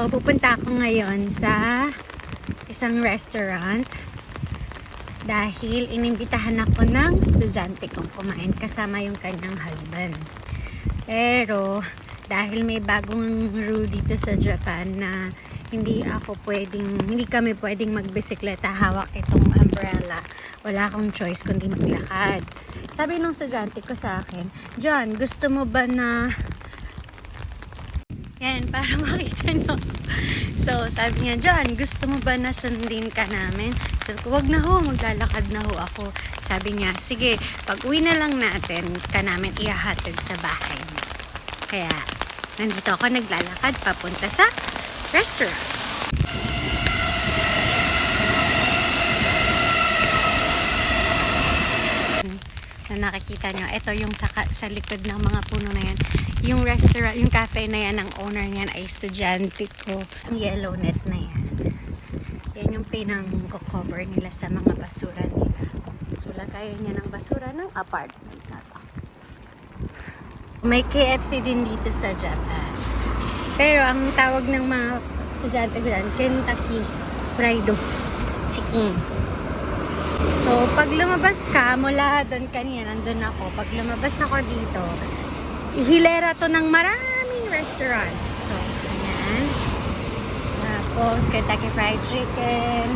So, pupunta ako ngayon sa isang restaurant dahil inimbitahan ako ng estudyante kong kumain kasama yung kanyang husband. Pero, dahil may bagong rule dito sa Japan na hindi kami pwedeng magbisikleta hawak itong umbrella. Wala akong choice kundi maglakad. Sabi ng estudyante ko sa akin, John, gusto mo ba na... Yan, para makita nyo. So, sabi niya, John, gusto mo ba na sundin ka namin? Sabi ko, wag na ho, maglalakad na ho ako. Sabi niya, sige, pag uwi na lang natin, ka namin ihahatid sa bahay mo. Kaya, nandito ako naglalakad papunta sa restaurant. Na nakikita nyo, ito yung sa likod ng mga puno na yan. Yung restaurant, yung cafe na yan, ang owner niyan ay estudyante ko. Yung yellow net na yan. Yan yung pinang-cover nila sa mga basura nila. So, lagayan niya ng basura ng apartment na to. May KFC din dito sa Japan. Pero ang tawag ng mga estudyante ko dyan, Kentucky Fried Chicken. So, pag lumabas ka, mula doon kanina, nandun ako. Pag lumabas ako dito, hilera to ng maraming restaurants. So, ayan. Tapos, Kentucky Fried Chicken.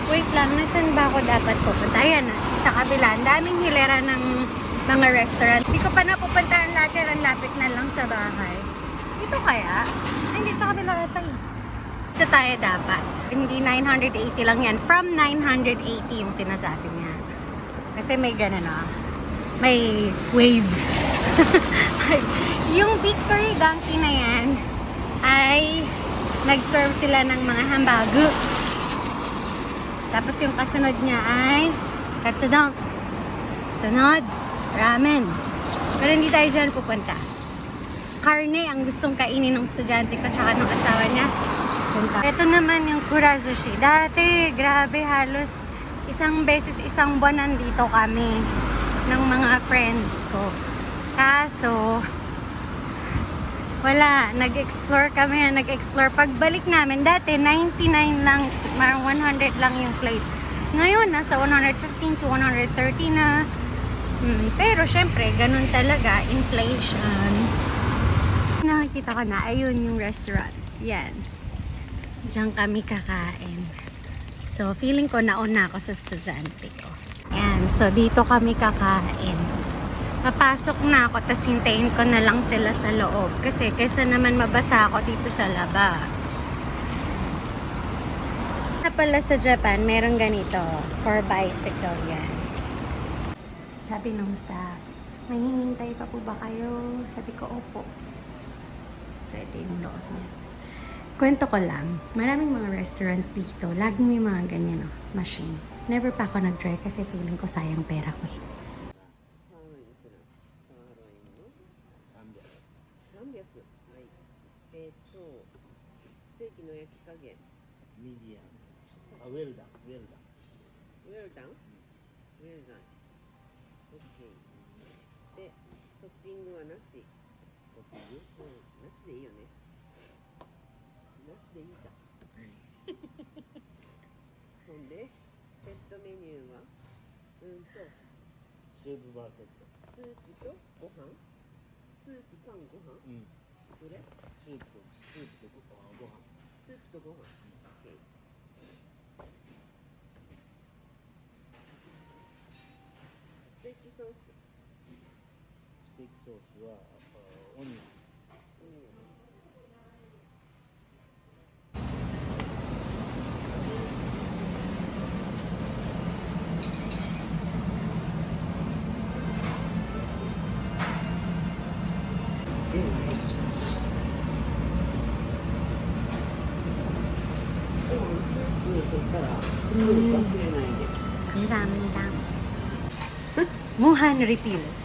Wait lang, nasan ba ako dapat pupunta? Ayan, sa kabila. Ang daming hilera ng mga restaurant. Hindi ko pa napupuntahan lahat yan. Ang lapit na lang sa bahay. Ito kaya? Ay, hindi sa kabila ito eh. Ito tayo dapat. Hindi 980 lang yan. From 980 yung sinasabi niya. Kasi may gano'n may wave. Yung Big Curry Donkey na yan ay nag-serve sila ng mga hambago. Tapos yung kasunod niya ay katsudon. Sunod, ramen. Pero hindi tayo dyan pupunta. Karne ang gustong kainin ng estudyante ko tsaka ng asawa niya. Ito naman yung kurazushi. Dati, grabe, halos isang buwan nandito kami ng mga friends ko. Kaso, wala. Nag-explore kami. Pagbalik namin, dati 99 lang, 100 lang yung plate. Ngayon, nasa 115 to 130 na. Pero, syempre, ganun talaga. Inflation. Nakikita ko na, ayun yung restaurant. Yan. Diyan kami kakain. So, feeling ko nauna ako sa estudyante ko. Yan. So, dito kami kakain. Papasok na ako, tapos hintayin ko na lang sila sa loob. Kasi, kaysa naman mabasa ako dito sa labas. Pala sa Japan, meron ganito. For bicycle yan. Sabi nung staff, may hinihintay pa po ba kayo? Sabi ko, opo. So, ito yung loob niya. Kwento ko lang, maraming mga restaurants dito, laging may mga ganyan, machine. Never pa ako nag-try kasi feeling ko sayang pera ko eh. なしでいいじゃん。ほんで、セットメニューはスープバーセット。スープとご飯？スープパンご飯？どれ？スープとご飯。スープとご飯。OK。ステーキソース。ステーキソースはオニオン。감사합니다. 무한 refill.